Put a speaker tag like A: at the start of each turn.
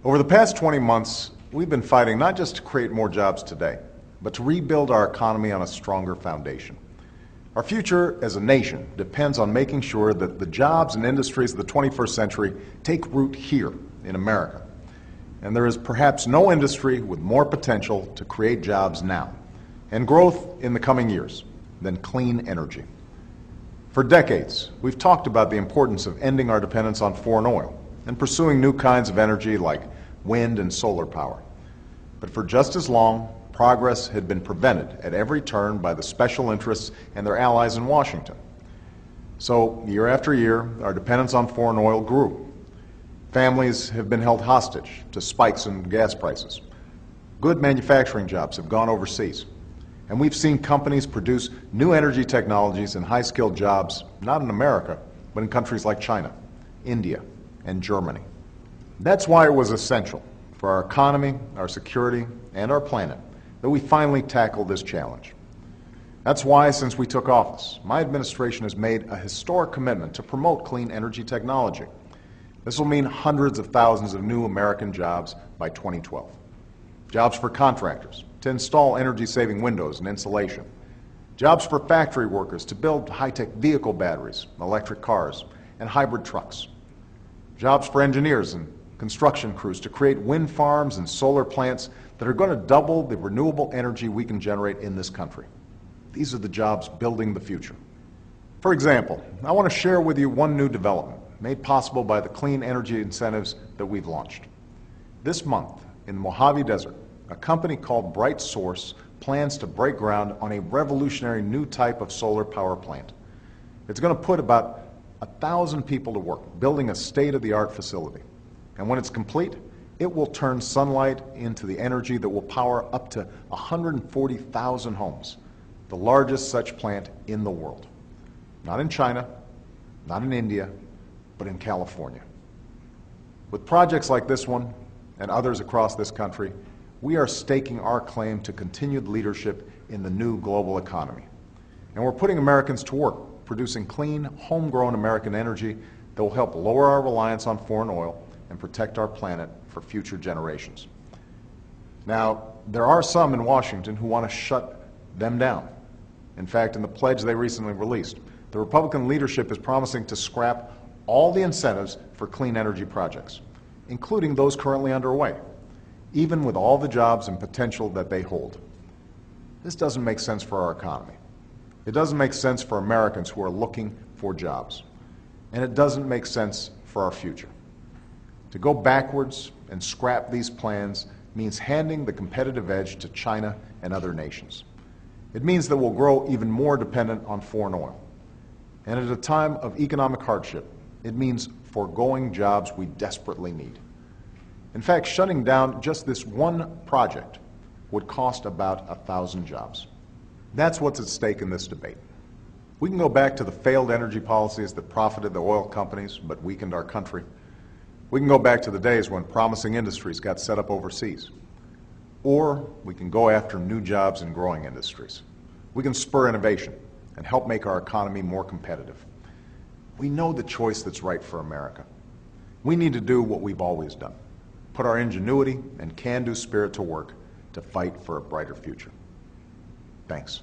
A: Over the past 20 months, we've been fighting not just to create more jobs today, but to rebuild our economy on a stronger foundation. Our future as a nation depends on making sure that the jobs and industries of the 21st century take root here in America. And there is perhaps no industry with more potential to create jobs now and growth in the coming years than clean energy. For decades, we've talked about the importance of ending our dependence on foreign oil and pursuing new kinds of energy like wind and solar power. But for just as long, progress had been prevented at every turn by the special interests and their allies in Washington. So, year after year, our dependence on foreign oil grew. Families have been held hostage to spikes in gas prices. Good manufacturing jobs have gone overseas. And we've seen companies produce new energy technologies and high-skilled jobs, not in America, but in countries like China, India, and Germany. That's why it was essential for our economy, our security, and our planet that we finally tackle this challenge. That's why, since we took office, my administration has made a historic commitment to promote clean energy technology. This will mean hundreds of thousands of new American jobs by 2012. Jobs for contractors to install energy-saving windows and insulation. Jobs for factory workers to build high-tech vehicle batteries, electric cars, and hybrid trucks. Jobs for engineers and construction crews to create wind farms and solar plants that are going to double the renewable energy we can generate in this country. These are the jobs building the future. For example, I want to share with you one new development made possible by the clean energy incentives that we've launched. This month, in the Mojave Desert, a company called Bright Source plans to break ground on a revolutionary new type of solar power plant. It's going to put about 1,000 people to work building a state-of-the-art facility. And when it's complete, it will turn sunlight into the energy that will power up to 140,000 homes, the largest such plant in the world. Not in China, not in India, but in California. With projects like this one and others across this country, we are staking our claim to continued leadership in the new global economy. And we're putting Americans to work, producing clean, homegrown American energy that will help lower our reliance on foreign oil and protect our planet for future generations. Now, there are some in Washington who want to shut them down. In fact, in the pledge they recently released, the Republican leadership is promising to scrap all the incentives for clean energy projects, including those currently underway, even with all the jobs and potential that they hold. This doesn't make sense for our economy. It doesn't make sense for Americans who are looking for jobs. And it doesn't make sense for our future. To go backwards and scrap these plans means handing the competitive edge to China and other nations. It means that we'll grow even more dependent on foreign oil. And at a time of economic hardship, it means foregoing jobs we desperately need. In fact, shutting down just this one project would cost about 1,000 jobs. That's what's at stake in this debate. We can go back to the failed energy policies that profited the oil companies but weakened our country. We can go back to the days when promising industries got set up overseas. Or we can go after new jobs in growing industries. We can spur innovation and help make our economy more competitive. We know the choice that's right for America. We need to do what we've always done. Put our ingenuity and can-do spirit to work to fight for a brighter future. Thanks.